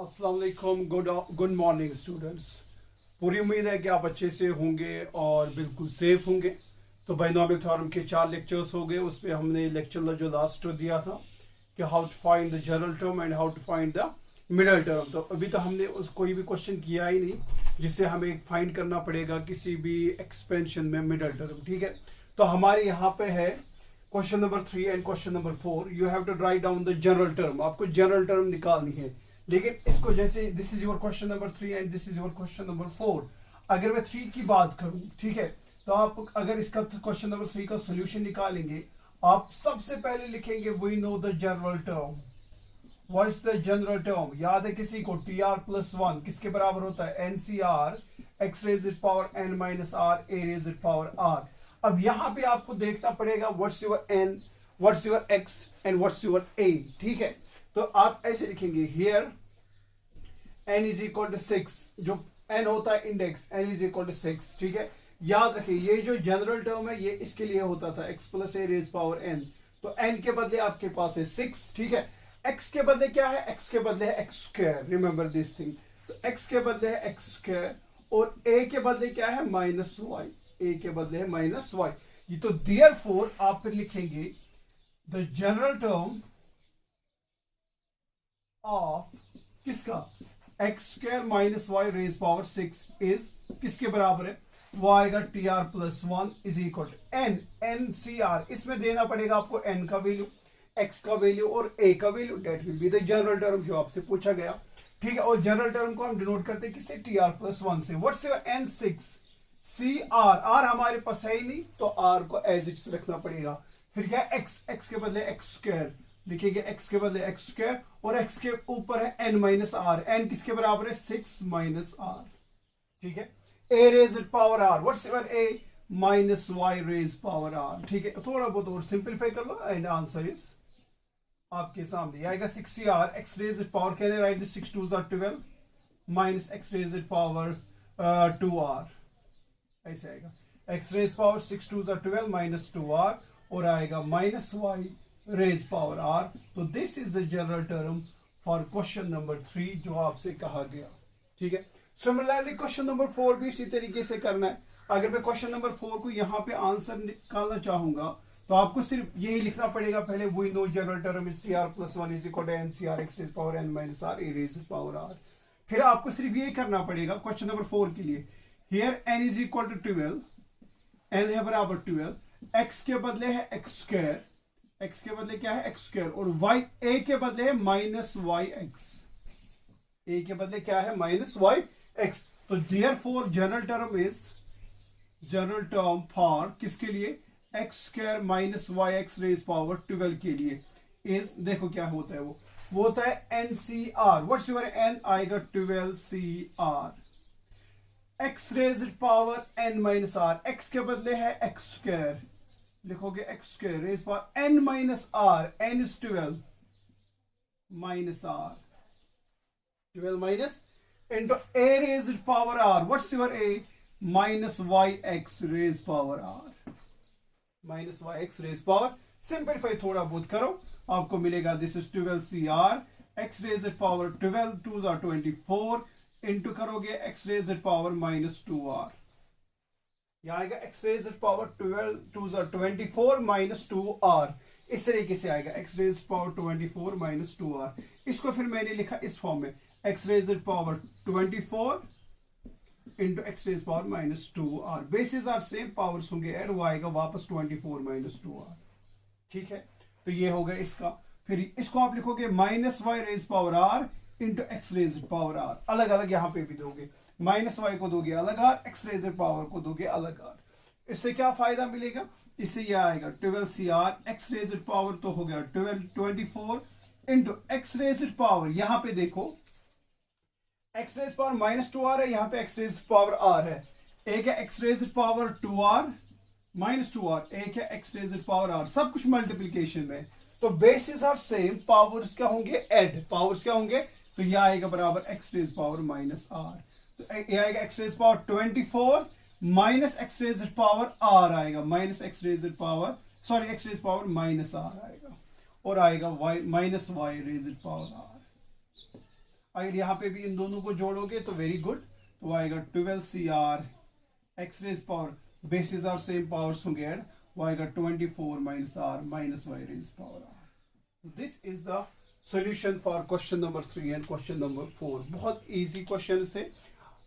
अस्सलाम वालेकुम। Good morning students. पूरी उम्मीद है कि आप अच्छे से होंगे और बिल्कुल सेफ होंगे। तो बाइनोमियल थ्योरम के 4 लेक्चर्स हो गए। उसमें हमने लेक्चर जो लास्ट दिया था कि how to find the general term and how to find the middle term. तो अभी तो हमने कोई भी क्वेश्चन किया ही नहीं जिससे हमें फाइंड करना पड़ेगा किसी भी एक्सपेंशन में मिडल टर्म। ठीक है, तो हमारे यहाँ पे है question number 3 and question number 4। You have to write down the general term. आपको जनरल टर्म निकालनी है, लेकिन इसको जैसे this is your question number 3 and this is your question number 4। अगर मैं 3 की बात करूं, ठीक है, तो आप अगर इसका क्वेश्चन नंबर 3 का सोल्यूशन निकालेंगे, आप सबसे पहले लिखेंगे we know the general term. What is the general term? याद है किसी को? टी आर प्लस 1 किसके बराबर होता है? N C r x raise power n minus r a raise power r. अब यहां पे आपको देखना पड़ेगा what's your n, what's your x and what's your a. ठीक है, तो आप ऐसे लिखेंगे here n is equal to 6। जो n होता है index, n is equal to 6। ठीक है, याद रखिए ये जो जनरल टर्म है ये इसके लिए होता था x प्लस ए रेज पावर n। तो n के बदले आपके पास है 6। ठीक है, x के बदले क्या है? x के बदले है x square. Remember this thing. तो x के बदले है एक्स स्क्वायर और a के बदले क्या है? Minus Y. a के बदले है माइनस वाई। ये तो देयरफॉर आप फिर लिखेंगे द जनरल टर्म ऑफ किसका? X square minus y raise power 6 is किसके बराबर है? वो आएगा t r plus 1 is equal to n n C r. इसमें देना पड़ेगा आपको एन का वैल्यू, एक्स का वैल्यू और ए का value. That will be the general term जो आपसे पूछा गया। ठीक है, और जनरल टर्म को हम डिनोट करते हैं किससे? टी आर प्लस 1 से। What's your n? 6 c r. R हमारे पास है ही नहीं तो आर को एज इट रखना पड़ेगा। फिर क्या? एक्स, एक्स के बदले एक्स स्क्वायर लिखेंगे, x के बदले एक्स स्क्वायर और x के ऊपर है n माइनस आर। n किसके बराबर है? 6 माइनस आर। ठीक है, a raise power r। What's your a? Minus y raise power r। ठीक है, थोड़ा बहुत और सिंपलीफाई कर लो एंड आंसर इज आपके सामने आएगा 60r x raise power. Can I write this? 6 2s are 12 minus x raise power 2r। ऐसे आएगा x raise power 6 2s are 12 minus 2r और आएगा minus y raise power r. तो this is the general term for question number 3 जो आपसे कहा गया। ठीक है, सिमिलरली क्वेश्चन नंबर 4 भी इसी तरीके से करना है। अगर मैं क्वेश्चन नंबर 4 को यहाँ पे आंसर निकालना चाहूंगा तो आपको सिर्फ यही लिखना पड़ेगा। पहले we know general term is t r plus 1 is equal to n C r x raise power n minus r a raise power r. फिर आपको सिर्फ यही करना पड़ेगा क्वेश्चन नंबर 4 के लिए। Here n is equal to 12, n है बराबर 12, एक्स के बदले है एक्स स्क्वायर, x के बदले क्या है? एक्स स्क्वायर और y a के बदले है माइनस वाई एक्स। a के बदले क्या है? Minus y x. तो therefore general term is general term for किसके लिए? X square minus y x raise power 12 के लिए इज, देखो क्या होता है, वो होता है n C r. What's your n? आएगा 12 c r x raise power n minus r. X के बदले है एक्स स्क्वायर, लिखोगे x square raise power n minus r. N is 12 minus r, 12 minus into a raise power r. What's your a? Minus y x raise power r, minus y x raise power. Simplify थोड़ा बहुत करो, आपको मिलेगा this is 12 c r x raise power 12 2s are 24 into करोगे x raise power minus 2 r. यह आएगा x raise power 12 2s are 24 minus 2 r. इस तरीके से आएगा x raise power 24 minus 2 r. इसको फिर मैंने लिखा इस फॉर्म में, x raise power 24 into x raise power minus 2 r. Basis are same, powers होंगे ऐड, वो आएगा वापस 24 माइनस 2 आर। ठीक है, तो ये होगा इसका। फिर इसको आप लिखोगे minus y raise power r into x raise power r. अलग अलग यहां पे भी दोगे, माइनस वाई को दोगे अलग आर, एक्स रेज पावर को दोगे अलग आर। इससे क्या फायदा मिलेगा? इससे यह आएगा 12 c r x raise power तो हो गया 12 24 इंटू एक्स रेज पावर। यहां पे देखो x raise power minus 2 r है, यहां पे एक्स रेज पावर आर है। एक है x raise power 2 r minus 2 r, एक है एक्स रेज पावर आर। सब कुछ मल्टीप्लीकेशन में, तो बेसिस आर सेम, पावर्स क्या होंगे? ऐड। पावर्स क्या होंगे? तो यह आएगा बराबर x raise power minus r. ये आएगा x raise power 24 minus x raise power r आएगा, minus x raise power sorry x raise power minus r आएगा और आएगा y minus y raise power r. अगर यहाँ पे भी इन दोनों को जोड़ोगे तो वेरी गुड, तो आएगा 12CR x raise power, basis are same powers होंगे ऐड, वो आएगा 24 minus r minus y raise power r। This is the solution for question number 3 and question number 4। बहुत इजी क्वेश्चंस थे।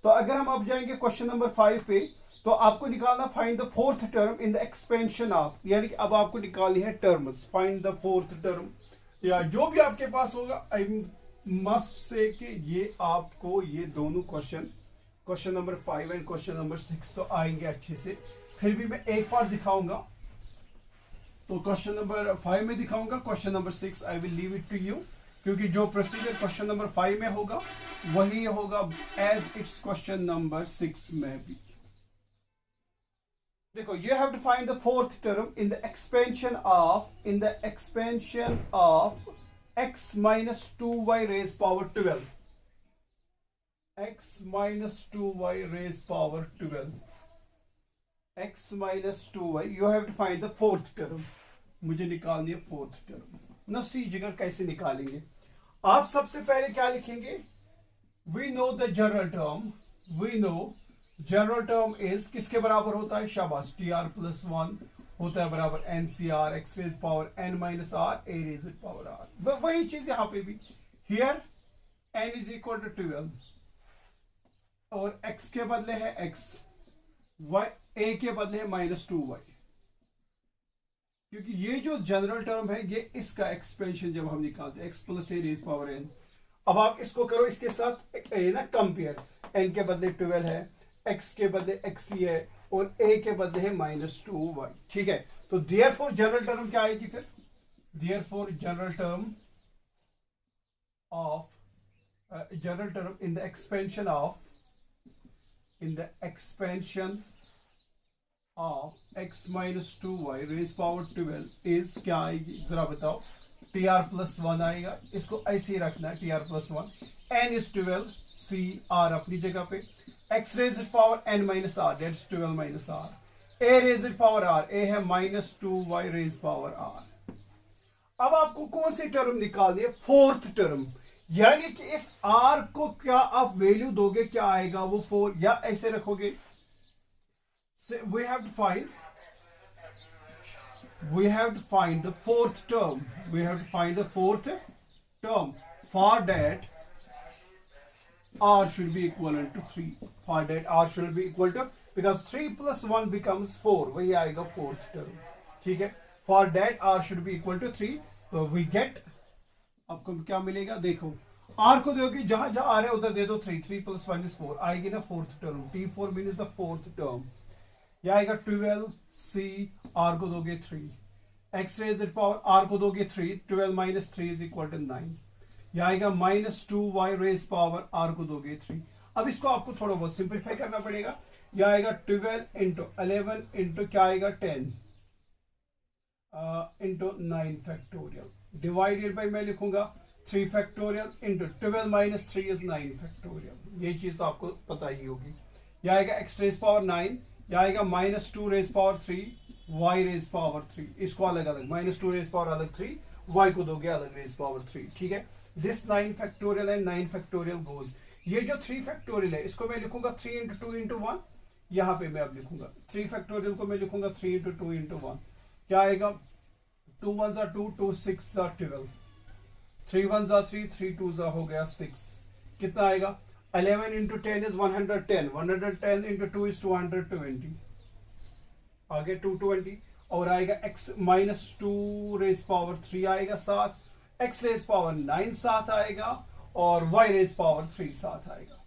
तो अगर हम अब जाएंगे क्वेश्चन नंबर 5 पे, तो आपको निकालना find the fourth term in the expansion of, यानी कि अब आपको निकालनी है terms, find the fourth term, या जो भी आपके पास होगा। आई मस्ट से कि ये आपको ये दोनों question number 5 and question number 6 तो आएंगे अच्छे से। फिर भी मैं एक बार दिखाऊंगा, तो क्वेश्चन नंबर 5 में दिखाऊंगा, question number 6 I will leave it to you, क्योंकि जो प्रोसीजर क्वेश्चन नंबर 5 में होगा वही होगा एज इट्स क्वेश्चन नंबर 6 में भी। देखो, you have to find the fourth term in the expansion of x minus 2y raised power 12, x minus 2y raised power 12, x minus 2y, you have to find the fourth term। मुझे निकालनी है fourth term. न सीजिएगा कैसे निकालेंगे। आप सबसे पहले क्या लिखेंगे, we know the general term, we know general term is किसके बराबर होता है, शाबाश, tr प्लस 1 होता है बराबर ncr x raise power n minus r a raise power r। वही चीज यहां पे भी, here n is equal to 12 और x के बदले है x, y a के बदले है माइनस 2y, क्योंकि ये जो जनरल टर्म है ये इसका एक्सपेंशन जब हम निकालते हैं x plus a raise power n। अब आप इसको करो इसके साथ ना कंपेयर, n के बदले 12 है, x के बदले x ही है और a के बदले है माइनस 2y। ठीक है, तो देयरफॉर जनरल टर्म क्या आएगी फिर, therefore general term in the expansion of x minus 2y raise power 12 is क्या आएगी, जरा बताओ। tr प्लस 1 आएगा, इसको ऐसे ही रखना है, tr plus 1, n is 12, c r अपनी जगह पे, x raised power n minus r, that's 12 minus r, a raised power r, a है minus 2y raised power r। अब आपको कौन सी टर्म निकालनी है, फोर्थ टर्म, यानी कि इस r को क्या आप वैल्यू दोगे, क्या आएगा वो 4, या ऐसे रखोगे। we have to find the fourth term, for that r should be equivalent to 3, because 3 plus 1 becomes 4, वही आएगा फोर्थ टर्म। ठीक है, for that r should be equal to 3, तो we get, आपको क्या मिलेगा, देखो r को दोगे जहां जहां आ रहा है उधर दे दो 3 plus 1 is 4, आएगी ना fourth term, t4 means the fourth term। यह आएगा 12c, r को दोगे 3, x रेज्ड पावर r को दोगे 3, 12 माइनस 3 इज इक्वल टू 9, यह आएगा minus 2y raise power r को दोगे 3। अब इसको आपको थोड़ा बहुत सिंप्लीफाई करना पड़ेगा, यह आएगा 12 इंटू 11 इंटू क्या आएगा 10 इंटू 9 फैक्टोरियल, डिवाइडेड बाई मैं लिखूंगा 3 factorial into 12 minus 3 is 9 factorial. ये चीज तो आपको पता ही होगी। यह आएगा x रेज पावर 9, यह आएगा minus 2 raise power 3, y raise power 3, इसको अलग अलग, माइनस 2 रेज पावर अलग 3, y को दोगे अलग रेज पावर 3। ठीक है, this 9 factorial and 9 factorial goes, ये जो 3 फैक्टोरियल है इसको मैं लिखूंगा 3 इंटू 2 इंटू 1, यहां पे मैं अब लिखूंगा 3 फैक्टोरियल को मैं लिखूंगा 3 इंटू 2 इंटू 1, क्या आएगा 2 1 जा 2, 2 6 जा 12, 3 1 जा 3, 3 2 जा हो गया 6, कितना आएगा 11 इंटू 10 इज 110, 110 इंटू 2 इज 220, आगे 220, और आएगा x माइनस 2 रेज पावर 3 आएगा 7, x रेज पावर 9 साथ आएगा, और y रेज पावर 3 साथ आएगा।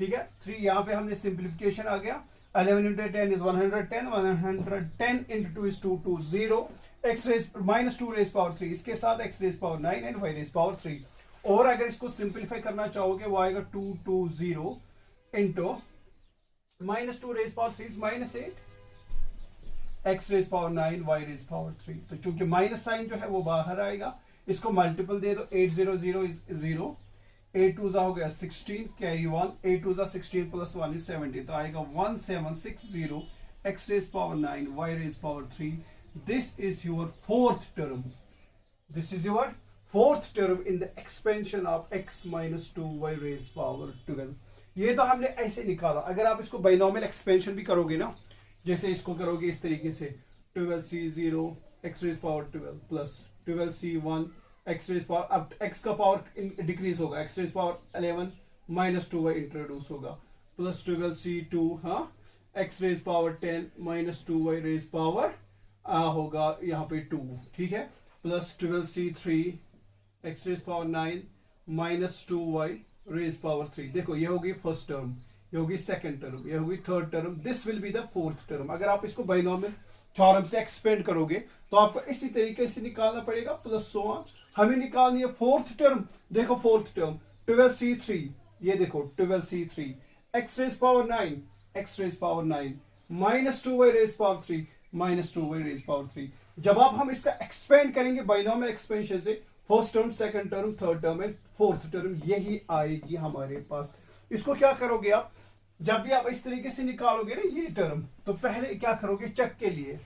ठीक है, 3 यहां पे हमने सिंप्लीफिकेशन आ गया, 11 into 10 is 110, 110 into 2 is 220, x raise minus 2 raise power 3 इसके साथ x raise power 9 and y raise power 3, और अगर इसको सिंप्लीफाई करना चाहोगे वो आएगा 220 into minus 2 raise power 3 is minus 8, x raise power 9, y raise power 3, तो चूंकि माइनस साइन जो है वो बाहर आएगा, इसको मल्टीपल दे दो, 800 इज 0, 8 2 हो गया 16, कैरी 1, 8 2 16 प्लस 1 इज 17, तो आएगा 1760, x raise power 9, y raise power 3। This is your fourth term, this is your fourth term in the expansion of x minus 2y raise power 12। ये तो हमने ऐसे निकाला। अगर आप इसको बाइनोमियल एक्सपेंशन भी करोगे ना, जैसे इसको करोगे इस तरीके से 12c0 x raise power 12 plus 12c1 x raise power, अब x का पावर डिक्रीज होगा, x raise power 11 minus 2y introduce होगा, प्लस 12c2 हाँ x raise power 10 minus 2y raise power होगा यहाँ पे 2, ठीक है, plus 12c3 x raise power 9 minus 2y raise power 3। देखो ये होगी फर्स्ट टर्म, ये होगी सेकंड टर्म, ये होगी third term, this will be the fourth term. अगर आप इसको बाइनोमियल थ्योरम से एक्सपेंड करोगे तो आपको इसी तरीके से निकालना पड़ेगा, प्लस सो ऑन। हमें निकालनी है फोर्थ टर्म। देखो फोर्थ टर्म 12c3, ये देखो 12c3 x raise power 9 x raise power 9 minus 2y raise power 3 minus 2y raise power 3। जब आप हम इसका एक्सपेंड करेंगे बाइनोमियल एक्सपेंशन से, first term second term third term and fourth term यही आएगी हमारे पास। इसको क्या करोगे आप, जब भी आप इस तरीके से निकालोगे ना ये टर्म, तो पहले क्या करोगे, चेक के लिए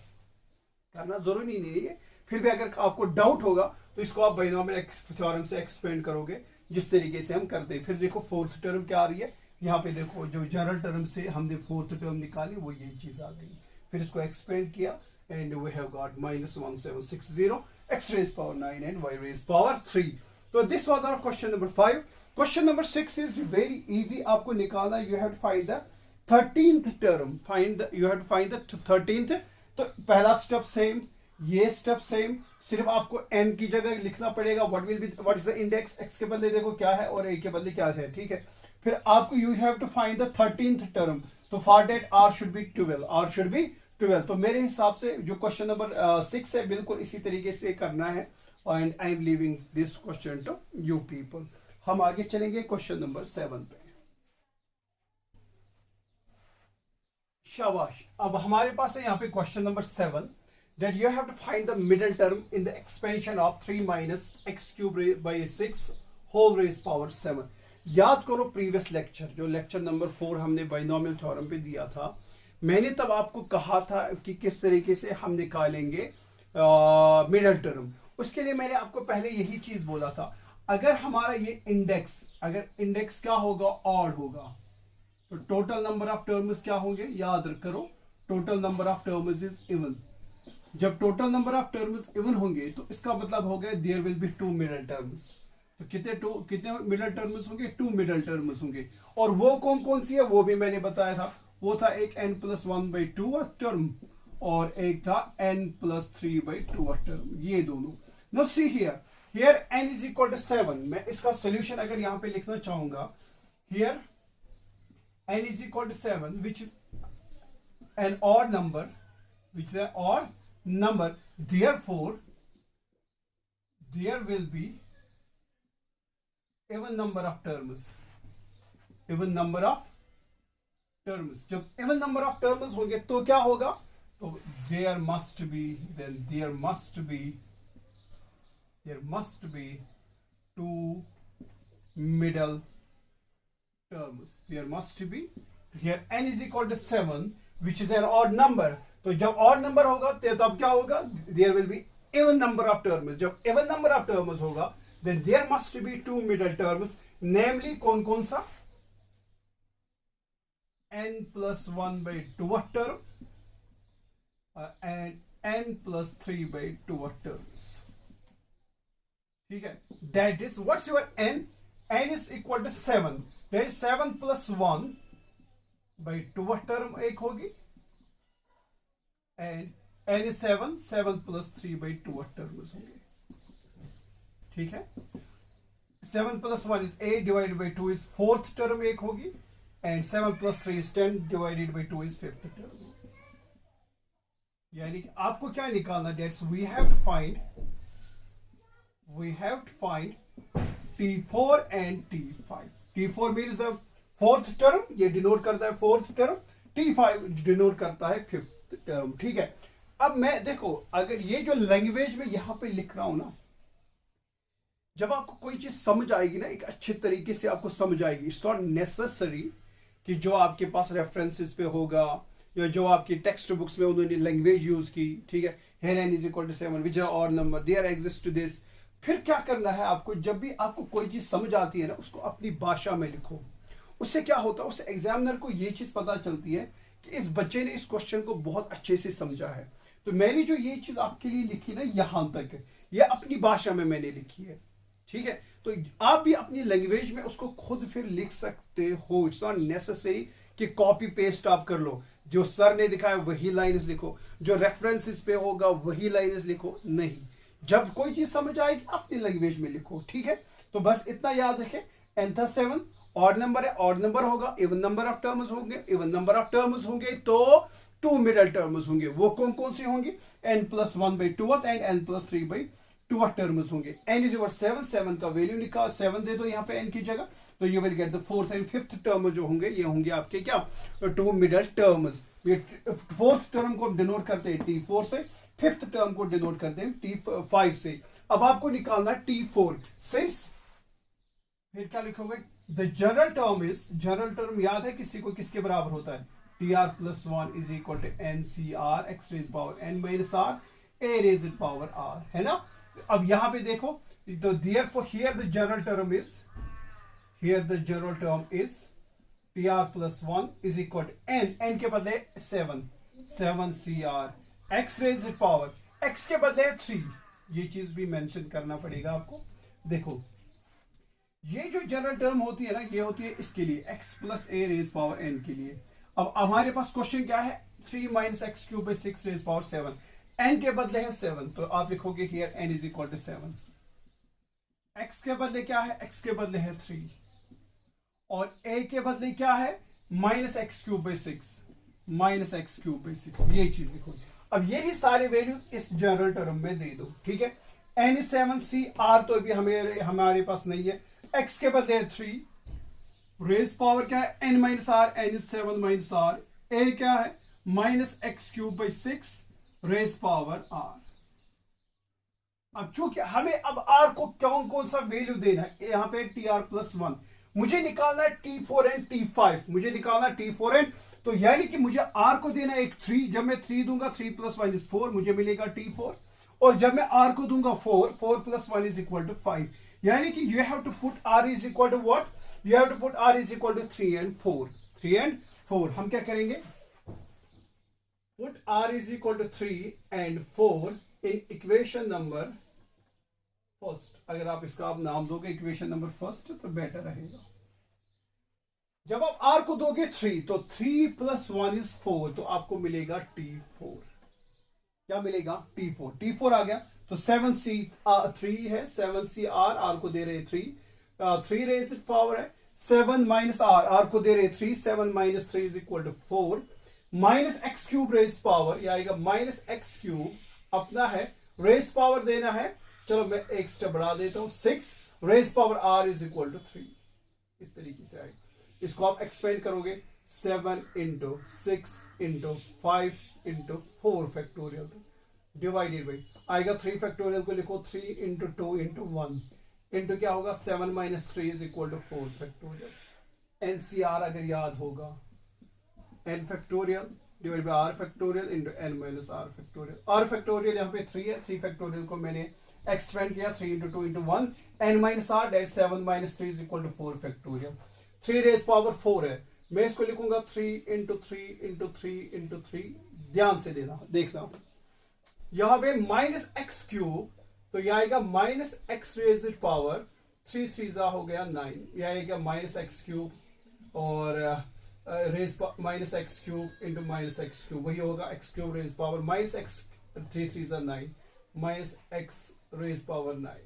करना जरूरी नहीं है, फिर भी अगर आपको डाउट होगा तो इसको आप बाइनोमियल थ्योरम से एक्सपेंड करोगे जिस तरीके से हम करते हैं। फिर देखो फोर्थ टर्म क्या आ रही है, यहाँ पे देखो जो जनरल टर्म से हमने फोर्थ टर्म निकाली वो ये चीज आ गई, फिर इसको एक्सपेंड किया and we have got minus 1760 x raised power 9 and y raised power 3. So this was our question number 5. Question number 6 is very easy. आपको निकालना, you have to find the 13th term. You have to find the 13th. तो पहला step same, ये step same, सिर्फ आपको n की जगह लिखना पड़ेगा what is the index, x के बदले देखो क्या है और a के बदले क्या है, ठीक है। फिर आपको you have to find the 13th term. तो for that r should be 12, तो मेरे हिसाब से जो क्वेश्चन नंबर 6 है बिल्कुल इसी तरीके से करना है, and I am leaving this question to you people. हम आगे चलेंगे क्वेश्चन नंबर 7 पे। शाबाश। अब हमारे पास है यहाँ पे question number 7, that you have to find the middle term in the expansion of 3 minus x cube by 6 whole raised power 7। याद करो प्रीवियस लेक्चर, जो लेक्चर नंबर 4 हमने बाइनोमियल थ्योरम पे दिया था, मैंने तब आपको कहा था कि किस तरीके से हम निकालेंगे मिडल टर्म। उसके लिए मैंने आपको पहले यही चीज बोला था, अगर हमारा ये इंडेक्स, अगर इंडेक्स क्या होगा, ऑड होगा, तो टोटल नंबर ऑफ टर्म्स क्या होंगे, याद करो total number of terms is even. जब total number of terms even होंगे तो इसका मतलब हो गया there will be 2 middle terms. तो कितने मिडल टर्म्स होंगे, 2 मिडल टर्म्स होंगे। और वो कौन कौन सी है वो भी मैंने बताया था, वो था एक n+1/2 टर्म और एक था n+3/2 टर्म, ये दोनों। Now see here n is equal to 7। मैं इसका सोल्यूशन अगर यहां पे लिखना चाहूंगा, here n is equal to 7 which is an odd number, therefore there will be even number of terms, जब इवन नंबर ऑफ टर्म्स होंगे तो क्या होगा, तो there must be 2 middle terms. There must be, here n is equal to 7 which is an odd number. तो जब odd number होगा तब क्या होगा, there will be even number of terms. जब even number of terms होगा then there must be 2 middle terms, namely कौन कौन सा, n+1/2 term and n+3/2 terms, ठीक है। That is what's your n is equal to 7, that is 7+1/2 term एक होगी, and n is 7+3/2 terms होंगे, ठीक है। 7+1 is 8 divided by 2 is 4th term एक होगी, and 7+3 is 10 divided by 2 is 5th term। यानी कि आपको क्या निकालना, dates we have to find T4 and T5। T4 means the 4th term, ये डिनोट करता है 4th term, T5 डिनोट करता है 5th term, ठीक है। अब मैं देखो, अगर ये जो लैंग्वेज में यहां पे लिख रहा हूं ना, जब आपको कोई चीज समझ आएगी ना, एक अच्छे तरीके से आपको समझ आएगी, इट्स नॉट नेसेसरी कि जो आपके पास रेफरेंसेस पे होगा या जो आपकी टेक्स्ट बुक्स में उन्होंने लैंग्वेज यूज की, ठीक है, here n is equal to 7 which are odd number, there exists to this, फिर क्या करना है आपको, जब भी आपको कोई चीज समझ आती है ना, उसको अपनी भाषा में लिखो। उससे क्या होता है, उससे एग्जामिनर को ये चीज पता चलती है कि इस बच्चे ने इस क्वेश्चन को बहुत अच्छे से समझा है। तो मैंने जो ये चीज आपके लिए लिखी ना यहां तक, ये अपनी भाषा में मैंने लिखी है, ठीक है। तो आप भी अपनी लैंग्वेज में उसको खुद फिर लिख सकते हो। इट्स नॉट नेसेसरी कि कॉपी पेस्ट आप कर लो, जो सर ने दिखाया वही लाइंस लिखो, जो रेफरेंसेस पे होगा वही लाइंस लिखो, नहीं। जब कोई चीज समझ आएगी अपनी लैंग्वेज में लिखो, ठीक है। तो बस इतना याद रखें, n था 7, ऑड नंबर है, ऑड नंबर होगा, इवन नंबर ऑफ टर्म्स होंगे, इवन नंबर ऑफ टर्म्स होंगे तो 2 मिडल टर्म्स होंगे। वो कौन कौन सी होंगी, n+1/2 एंड n+3/2 टर्म्स होंगे। n इज ओवर 7, 7 का वैल्यू निकाल, 7 दे दो यहाँ पे n की जगह, तो you will get the 4th and 5th term जो होंगे ये होंगे आपके क्या, 2 मिडल टर्म्स। ये 4th टर्म को डिनोट करते हैं T4 से, 5th टर्म को डिनोट करते हैं T5 से। अब आपको निकालना T4 सिंस, फिर क्या लिखोगे, the general term is, general term याद है किसी को किसके बराबर होता है, TR+1 is equal to NCR x raise power n minus r a raise power r, है ना। अब यहां पे देखो, तो therefore here the general term is, here the general term is TR+1 is equal to n के बदले 7 x raise power, x के बदले 3, ये चीज भी मेंशन करना पड़ेगा आपको। देखो ये जो जनरल टर्म होती है ना, ये होती है इसके लिए x+a रेज पावर n के लिए। अब हमारे पास क्वेश्चन क्या है, 3 - x³ 6 रेज पावर 7, n के बदले है 7, तो आप लिखोगे here n is equal to 7। x के बदले क्या है, x के बदले है 3, और a के बदले क्या है, -x³ 6, ये चीज लिखो। अब यही सारे वैल्यू इस जनरल टर्म में दे दो, ठीक है। n इज 7, c r तो अभी हमारे पास नहीं है, x के बदले है 3, रेज पावर क्या है n - r, n is 7 - r, a क्या है -x³ 6 रेज पावर r। अब चूंकि हमें अब r को कौन कौन सा वैल्यू देना है, यहाँ पे TR+1, मुझे निकालना है T4 एंड T5, मुझे निकालना है T4 एंड, तो यानी कि मुझे r को देना है एक 3, जब मैं 3 दूंगा 3+1 इज 4, मुझे मिलेगा T4, और जब मैं r को दूंगा 4, 4+1 इज इक्वल टू 5, यानी कि you have to put r is equal to what, you have to put r is equal to 3 and 4, 3 and 4। हम क्या करेंगे, put r is equal to 3 and 4 in equation number first. अगर आप इसका आप नाम दोगे इक्वेशन नंबर फर्स्ट तो बेटर रहेगा। जब आप r को दोगे 3, तो 3+1 इज 4, तो आपको मिलेगा T4। क्या मिलेगा, T4, T4 आ गया, तो 7c 3 है, 7c r को दे रहे 3, 3 रेज पावर है 7 - r को दे रहे 3, 7 - 3 is equal to 4, -x³ raise power, यह आएगा -x³ अपना है, रेज पावर देना है, चलो मैं एक स्टेप बढ़ा देता हूं, 6 raise power r is equal to 3, इस तरीके से आएगा। इसको आप एक्सपेंड करोगे 7 × 6 × 5 × 4 फैक्टोरियल, डिवाइडेड बाई आएगा 3 फैक्टोरियल को लिखो 3 × 2 × 1 इंटू क्या होगा 7 - 3 is equal to 4 factorial. NCR अगर याद होगा, n factorial divide by r factorial into n - r factorial. r factorial यहाँ पे 3 है, 3 फैक्टोरियल को मैंने एक्सपेंड किया 3 × 2 × 1, n - r that 7 - 3 is equal to 4 factorial. 3 raise power 4 है, मैं इसको लिखूंगा 3 × 3 × 3 × 3, ध्यान से देना देखना, यहां पे -x³, तो यह आएगा -x रेज पावर 3 3 हो गया 9, यह आएगा -x³ और -x³ इंटू -x³, वही होगा x³ raise power -x 3 3 9 -x raise power 9,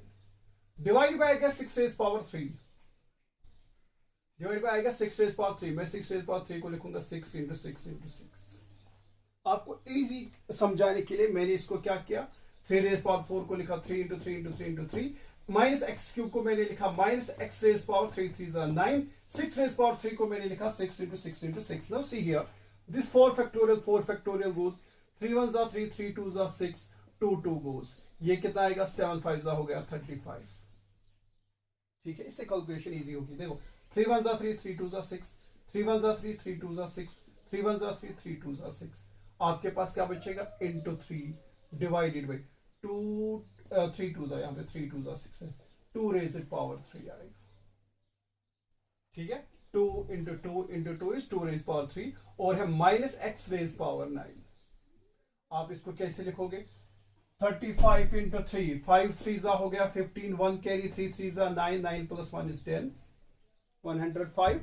divide by आएगा 6 रेज पावर 3, डिवाइड बाय आएगा 6 रेज पावर 3, मैं 6 रेज पावर 3 को लिखूंगा 6 × 6 × 6। आपको इजी समझाने के लिए मैंने इसको क्या किया, 3 रेज पावर 4 को लिखा 3 × 3 × 3 × 3, -x³ को मैंने लिखा -x raise power 3 3 9, 6 raise power 3 को मैंने लिखा 6 × 6 × 6। Now see here this 4 factorial goes, 3 1 are 3, 3 2 are 6, 2 2 goes, ये कितना आएगा 7 5 हो गया 35, ठीक है। इससे कैलकुलेशन इजी होगी। देखो 3 1 are 3, 3 2 are 6, 3 1 are 3, 3 2 are 6, 3 1 are 3, 3 2 are 6, आपके पास क्या बचेगा इंटू 3 डिवाइडेड बाई 2 3 2 यहाँ पे 3 2 6 है, 2 रेज पावर 3 आएगा, ठीक है। 2 into two is 2 raise power 3 और है माइनस एक्स रेज पावर 9। आप इसको कैसे लिखोगे? 35 इंटू 3, 5 3 हो गया 15, 1 carry 3 3 9, 9 plus 1 is 10, 105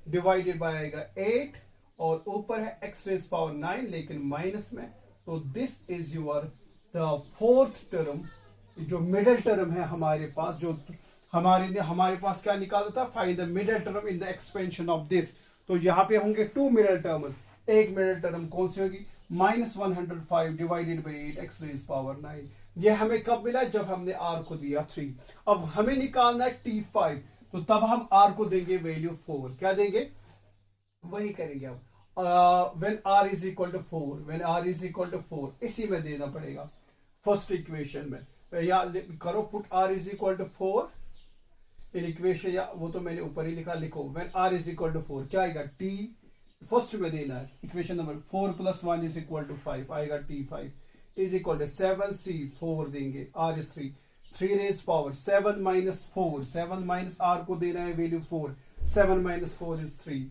divided by आएगा 8 और ऊपर है एक्स रेज पावर 9 लेकिन माइनस में, तो this is your the fourth term. जो मिडिल टर्म है हमारे पास, जो हमारे पास क्या निकाला था? Find the middle term in the expansion of this. तो यहाँ पे होंगे 2 मिडिल टर्म्स। एक मिडिल टर्म कौन सी होगी? -105 divided by 8 x raise power 9। ये हमें कब मिला? जब हमने r को दिया 3। अब हमें निकालना है t5, तो तब हम r को देंगे वैल्यू 4। क्या देंगे? वही करेंगे अब। When r is equal to 4, when r is equal to 4 इसी में देना पड़ेगा फर्स्ट इक्वेशन में। या करो put r is equal to 4 in equation, या वो तो मैंने ऊपर ही लिखा, लिखो when r is equal to 4 क्या आएगा? t फर्स्ट में देना है equation number 4 plus 1 is equal to 5 आएगा, t5 is equal to 7c 4 देंगे, r is 3, 3 raise power 7 minus 4, 7 minus r को देना है वैल्यू 4, 7 माइनस 4 इज 3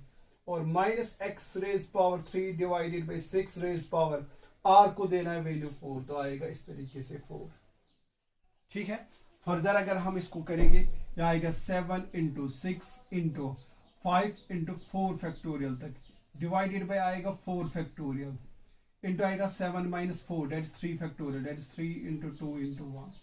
और minus x raise power 3 divided by 6 raise power r को देना है वैल्यू 4, तो आएगा इस तरीके से 4। ठीक है। फर्दर अगर हम इसको करेंगे क्या आएगा? 7 इंटू 6 इंटू 5 इंटू 4 फैक्टोरियल तक डिवाइडेड बाय आएगा 4 फैक्टोरियल इंटू आएगा 7 minus 4 that is 3 factorial, that is 3 into 2 into 1।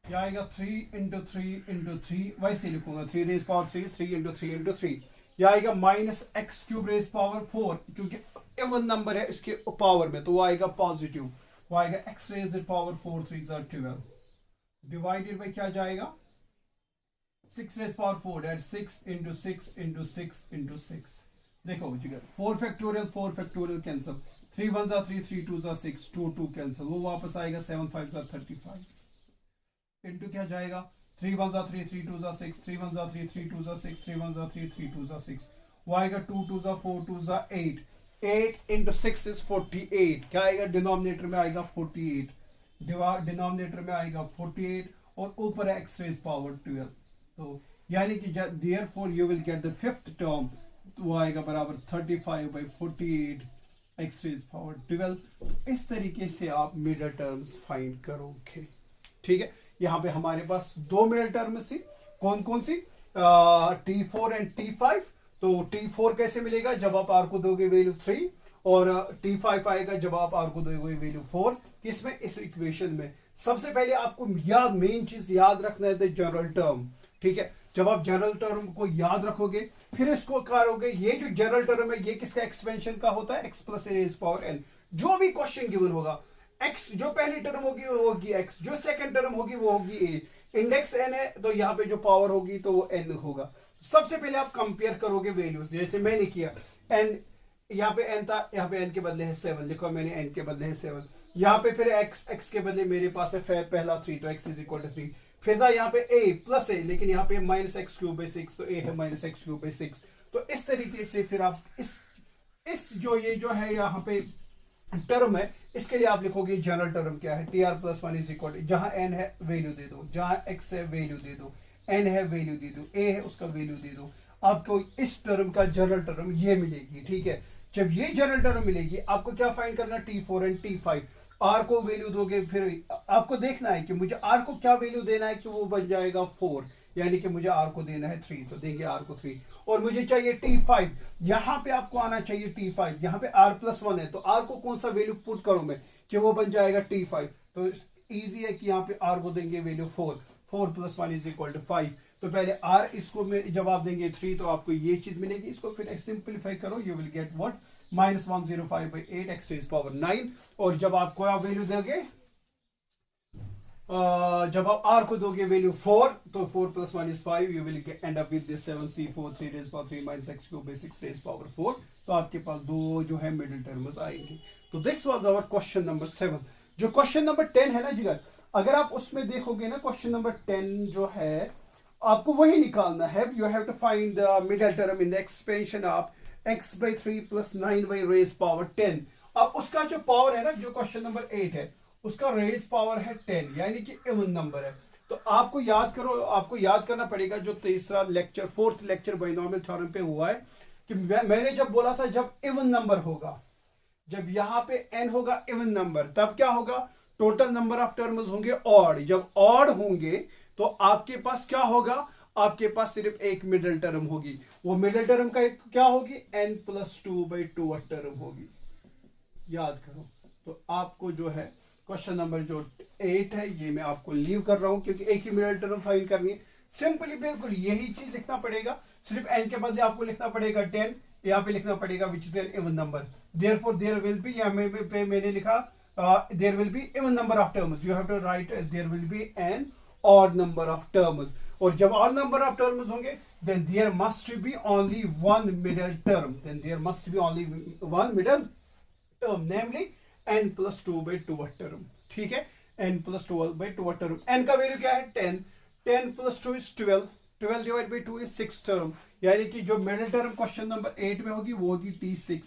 क्या आएगा? 3 इंटू 3 इंटू 3, वैसे लिखूंगा 3 रेज पावर 3, 3 इंटू 3 इंटू 3। यह आएगा minus x cube raise power 4, क्योंकि इवन नंबर है इसके पावर में तो वो आएगा पॉजिटिव, वो आएगा x raise power 4 3 12 divided by क्या जाएगा? 6 raise power 4 that 6 into 6 into 6 into 6। देखो जिगर 4 फैक्टोरियल कैंसिल, 3 1 3, 3 2 6, 2 2 कैंसिल, वो वापस आएगा 7 5 35 इंटू क्या जाएगा? 3 1 3, 3 2 6, 3 1 3, 3 2 6, 3 1 3, 3 2 6, वो आएगा 2 2 4 2 8, 8 इंटू 6 इज 48। क्या आएगा? डिनोमिनेटर में आएगा 48, डिनोमिनेटर में आएगा 48 और ऊपर है एक्स रेज पावर 12। तो यानी कि therefore you will get the fifth term, वो आएगा बराबर 35 बाई 48 एक्स रेज पावर 12। इस तरीके से आप मिडिल टर्म्स फाइंड करोगे। ठीक है। यहाँ पे हमारे पास 2 मिडिल टर्म्स थी, कौन कौन सी? T4 and T5। तो T4 कैसे मिलेगा? जब आप r को दोगे वैल्यू 3 और T5 आएगा जब आप r को दोगे वैल्यू 4। किसमें? इस इक्वेशन में। सबसे पहले आपको मेन चीज याद रखना है जनरल टर्म। ठीक है। जब आप जनरल टर्म को याद रखोगे फिर इसको करोगे, ये जो जनरल टर्म है ये किसका एक्सपेंशन का होता है? x प्लस ए रेज पावर n। जो भी क्वेश्चन गिवन होगा, x जो पहली टर्म होगी वो होगी x, जो सेकंड टर्म होगी वो होगी a, इंडेक्स n है तो यहाँ पे जो पावर होगी तो वो n होगा। सबसे पहले आप कंपेयर करोगे वैल्यूज, जैसे मैंने किया n, यहाँ पे n था, यहाँ पे n के बदले है 7, लिखो मैंने n के बदले है 7, यहाँ पे फिर x के बदले मेरे पास है पहला 3 तो x इज इक्वल टू 3, फिर था यहाँ पे a प्लस a, लेकिन यहाँ पे माइनस एक्स क्यूब बाई 6 तो a है माइनस एक्स क्यूब बाई 6। तो इस तरीके से फिर आप इस जो ये जो है यहाँ पे टर्म है इसके लिए आप लिखोगे जनरल टर्म क्या है? T r plus 1 is equal, जहां n है वैल्यू दे दो, जहां x है वैल्यू दे दो, n है वैल्यू दे दो, a है उसका वैल्यू दे दो, आपको इस टर्म का जनरल टर्म ये मिलेगी। ठीक है। जब ये जनरल टर्म मिलेगी आपको क्या फाइंड करना? T4 and T5। r को वैल्यू दोगे, फिर आपको देखना है कि मुझे r को क्या वैल्यू देना है कि वो बन जाएगा 4, यानी कि मुझे r को देना है 3 तो देंगे r को 3, और मुझे चाहिए T5, यहां पे आपको आना चाहिए T5, यहां पे r प्लस 1 है तो r को कौन सा वैल्यू पुट करूं मैं कि वो बन जाएगा T5। तो इजी है कि यहाँ पे r को देंगे value 4, 4 plus 1 is equal to 5। तो पहले r इसको में जब आप देंगे 3 तो आपको ये चीज मिलेगी, इसको फिर सिंपलीफाई करो, you will get what? -105 by 8 x raise power 9। और जब आप क्या वैल्यू दोगे, जब आप r को दोगे वैल्यू 4 तो 4 plus 1 is 5, you will end up with this 7c4 3 raise power 3 minus x cube by 6 raise power 4। तो आपके पास दो जो है मिडिल टर्म्स आएंगे। तो this was our question number 7। जो क्वेश्चन नंबर 10 है ना जिगर, अगर आप उसमें देखोगे ना क्वेश्चन नंबर 10 जो है आपको वही निकालना है। You have to find the middle term in the expansion of x by 3 plus 9 by raised power 10। अब उसका जो पावर है ना, जो क्वेश्चन नंबर 8 है उसका रेज पावर है 10, यानी कि इवन नंबर है। तो आपको याद करो, आपको याद करना पड़ेगा जो तीसरा lecture, fourth lecture binomial theorem पे हुआ है कि मैंने जब बोला था जब इवन नंबर होगा, जब यहां पे n होगा इवन नंबर, तब क्या होगा, टोटल नंबर ऑफ टर्म्स होंगे ऑड। जब ऑड होंगे तो आपके पास क्या होगा, आपके पास सिर्फ एक मिडिल टर्म होगी। वो मिडिल टर्म का क्या होगी, n+2/2 टर्म होगी। याद करो। तो आपको जो है क्वेश्चन नंबर जो 8 है ये मैं आपको लीव कर रहा हूं, क्योंकि एक ही मिडिल टर्म फाइंड करनी है। सिंपली बिल्कुल यही चीज लिखना पड़ेगा, सिर्फ n के बदले आपको लिखना पड़ेगा 10, यहाँ पे लिखना पड़ेगा which is an even number. Therefore there will be, या मैंने लिखा there will be even number of terms, you have to write there will be an odd number of terms. और जब ऑड नंबर ऑफ टर्म्स होंगे then there must be only one middle term, then there must be only one middle term, namely n+2/2 term. ठीक है, n+2/2 term. n का value क्या है 10, 10+2 is 12, 12 divide by 2 is 6 term, यानी कि जो middle term question number 8 में होगी वो होगी T6।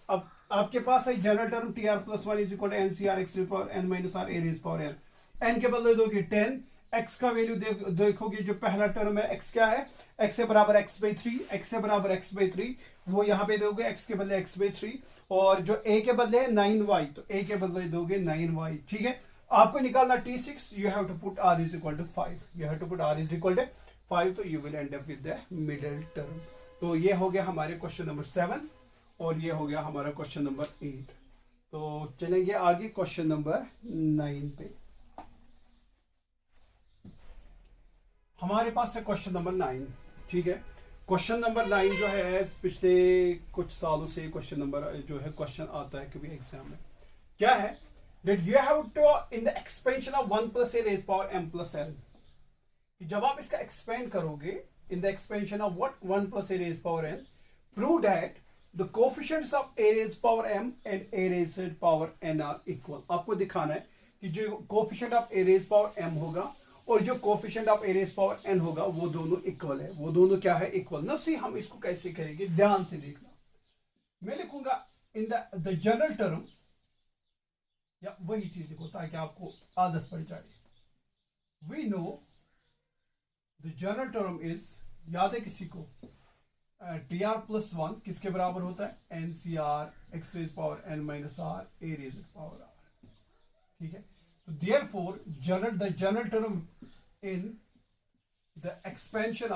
अब आपके पास है general term TR+1 is equal to NCR x to the power n minus r a raised power n। n के बदले दोगे 10, x का वैल्यू देखोगे, जो पहला टर्म है x क्या है, x से बराबर x/3, x से बराबर x/3, वो यहां पे दोगे x के बदले x/3, और जो a के बदले है 9y, तो a के बदले दोगे 9y। ठीक है, आपको निकालना T6, you have to put r is equal to 5, you have to put r is equal to 5, तो you will end up with the middle term. तो ये हो गया हमारे क्वेश्चन नंबर 7 और ये हो गया हमारा क्वेश्चन नंबर 8। तो चलेंगे आगे क्वेश्चन नंबर 9 पे। हमारे पास है क्वेश्चन नंबर 9। ठीक है, क्वेश्चन नंबर 9 जो है पिछले कुछ सालों से क्वेश्चन नंबर जो है क्वेश्चन आता है कभी एग्जाम में। क्या है, that you have to in the expansion of 1 plus a raised power m plus n, जब आप इसका एक्सपेंड करोगे in the expansion of what 1 plus a raised power n, prove that the coefficients of a raised power m and a raised power n are equal। आपको दिखाना है कि जो coefficient of a raised power m होगा और जो coefficient of a raised power n होगा वो दोनों इक्वल है। वो दोनों क्या है, इक्वल ना। सी हम इसको कैसे करेंगे, ध्यान से देखना। मैं लिखूंगा इन द जनरल टर्म, या वही चीज लिखो ताकि आपको आदत पड़ जाए। We know the general term is, याद है किसी को, TR+1 किसके बराबर होता है, NCR x raised power n minus r a raised power r। ठीक है, तो therefore the general term in the expansion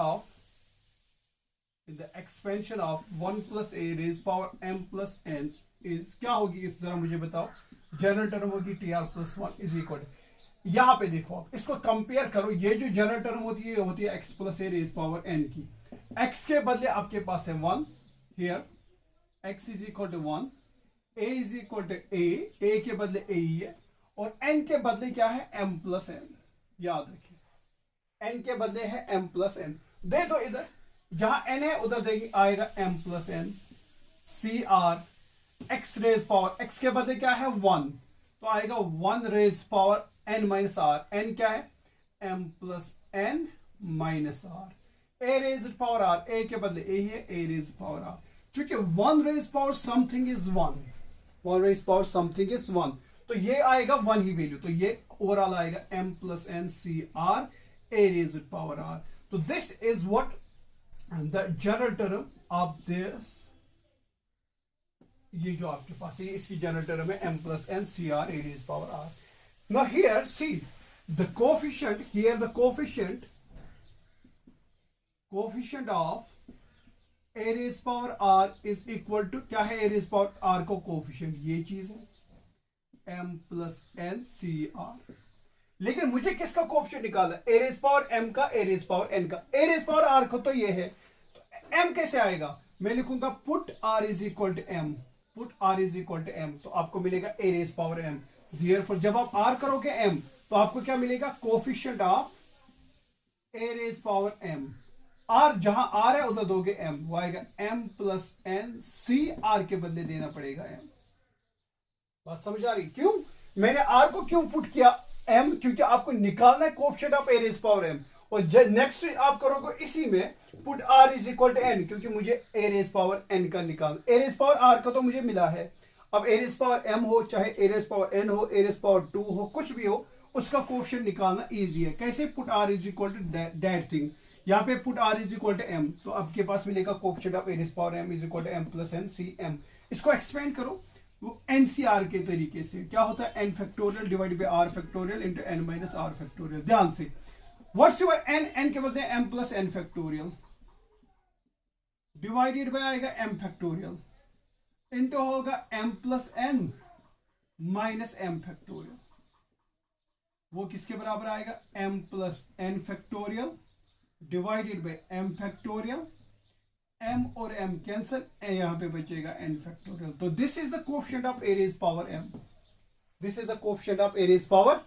of 1 plus a raised power m plus n is क्या होगी, इस जरा मुझे बताओ। जनरल टर्म होगी TR+1 इज इक्वल, यहां पे देखो आप इसको कंपेयर करो। ये जो जनरल टर्म होती है होती है x plus a raised power n की। x के बदले आपके पास है 1, here x is equal to 1, a is equal to a के बदले a ही है, और n के बदले क्या है m plus n। याद रखिए n के बदले है m plus n। दे दो इधर, जहां n है उधर देगी आएगा m plus n CR x raise power, x के बदले क्या है 1, तो आएगा 1 raise power n minus r। n क्या है m plus n minus r। a raise power r, a के बदले a ही है, a रेज पावर r। चूंकि 1 raise power something is 1, 1 raise power something is 1, तो ये आएगा 1 ही वैल्यू, तो ये ओवरऑल आएगा m plus n CR a raise power r। तो this is what the general term of this, ये जो आपके पास है इसकी जनरल टर्म है m plus n CR a raised power r। Now here see the coefficient, here the coefficient of a raised power r is equal to क्या है, a raised power r को coefficient ये चीज है m plus n CR। लेकिन मुझे किसका coefficient निकालना है, a raised power m का, a raised power n का। a raised power r को तो ये है, तो m कैसे आएगा, मैं लिखूंगा put r is equal to m, put r is equal to m, तो आपको मिलेगा a raised power m। Therefore जब आप r करोगे m तो आपको क्या मिलेगा, coefficient of a raised power m। r जहां r है उधर दोगे m, वो आएगा m plus n CR के बदले देना पड़ेगा m। बात समझ आ रही, क्यों मैंने r को क्यों पुट किया m, क्योंकि आपको निकालना है coefficient of a raised power m, और नेक्स्ट आप करोगे इसी में put r is equal to n, क्योंकि मुझे a raised power n का निकालना, a raised power r का तो मुझे मिला है, अब ए रेज़ पावर m हो, चाहे ए रेज़ पावर n हो, ए रेज़ पावर 2 हो, कुछ भी हो, उसका कोएफिशिएंट निकालना इजी है। कैसे? Put r is equal to that thing. यहाँ पे put r is equal to m, तो आपके पास मिलेगा coefficient of a raise power m is equal to m plus n C m। इसको एक्सपेंड करो वो NCR के तरीके से, क्या होता है? n factorial divide by r factorial into n minus r factorial. ध्यान से, व्हाट्स योर n? n के बोलते हैं m plus n factorial divided by आएगा m फैक्टोरियल इंटू होगा m plus n minus m factorial. वो किसके बराबर आएगा? m plus n factorial divided by m factorial, m और m कैंसिल, यहां पे बचेगा n फैक्टोरियल। तो this is the coefficient of a raise power m, this is the coefficient of a raise power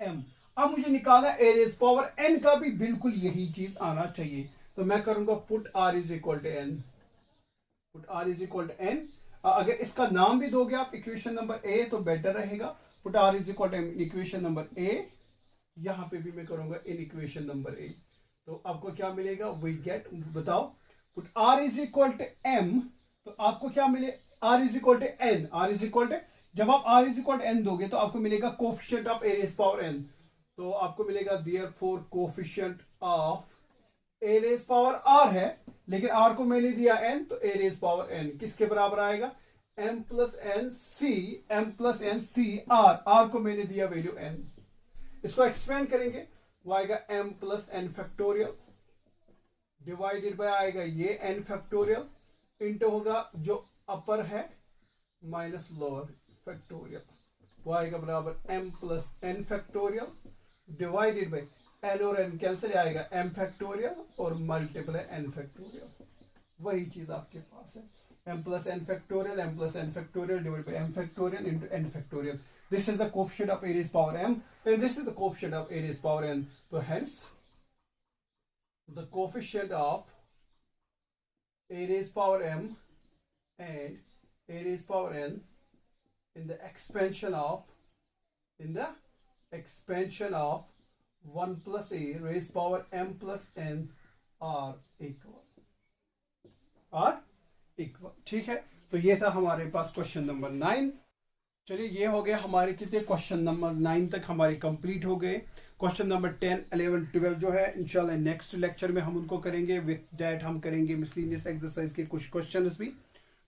m। अब मुझे निकाला ए raise power n का भी बिल्कुल यही चीज आना चाहिए, तो मैं करूंगा put r is equal to n, put r is equal to n। अगर इसका नाम भी दोगे आप इक्वेशन नंबर a तो बेटर रहेगा। Put r is equal to equation number a, यहां पे भी मैं करूंगा इन इक्वेशन नंबर a। तो आपको क्या मिलेगा? वी गेट, बताओ, put r is equal to m, तो आपको क्या मिले? r is equal to n, r is equal to, जब आप r is equal to n दोगे तो आपको मिलेगा coefficient of a raise power n, तो आपको मिलेगा therefore coefficient of a raise power r है, लेकिन r को मैंने दिया n, तो ए रेज़ पावर n किसके बराबर आएगा? m plus n c, m plus n c r, r को मैंने दिया वैल्यू n। इसको एक्सपेंड करेंगे, वो आएगा m plus n factorial divided by आएगा ये n फैक्टोरियल इंटू होगा जो अपर है माइनस लोअर फैक्टोरियल, वो आएगा बराबर m plus n factorial divided by n और n कैंसिल आएगा m फैक्टोरियल और मल्टीप्लाई n फैक्टोरियल। वही चीज आपके पास है, m plus n factorial, m plus n factorial divided by m factorial into n factorial. This is the coefficient of a raise power m and this is the coefficient of a raise power n। तो hence the coefficient of a raised power m and a raised power n in the expansion of 1 plus a raised power m plus n are equal। ठीक है, तो ये था हमारे पास question number 9। चलिए, ये हो गए हमारे कितने? क्वेश्चन नंबर 9 तक हमारे कंप्लीट हो गए। क्वेश्चन नंबर 10, 11, 12 जो है इंशाल्लाह नेक्स्ट लेक्चर में हम उनको करेंगे। विथ डैट हम करेंगे मिसलेनियस एक्सरसाइज के कुछ क्वेश्चंस भी।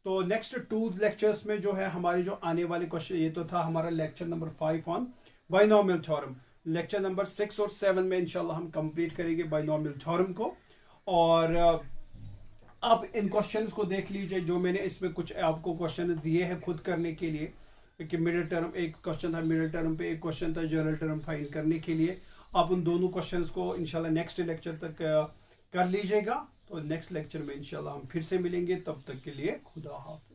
तो नेक्स्ट 2 लेक्चर्स में जो है हमारे जो आने वाले क्वेश्चन, ये तो था हमारा lecture number 5 on binomial theorem. Lecture number 6 और 7 में इंशाल्लाह हम कंप्लीट करेंगे बाइनोमियल थ्योरम को। और अब इन क्वेश्चंस को देख लीजिए, जो मैंने इसमें कुछ आपको क्वेश्चन दिए हैं खुद करने के लिए, कि मिडिल टर्म एक क्वेश्चन था, मिडिल टर्म पे एक क्वेश्चन था जनरल टर्म फाइंड करने के लिए। आप उन दोनों क्वेश्चंस को इंशाल्लाह नेक्स्ट लेक्चर तक कर लीजिएगा। तो नेक्स्ट लेक्चर में इंशाल्लाह हम फिर से मिलेंगे, तब तक के लिए खुदा हाफिज़।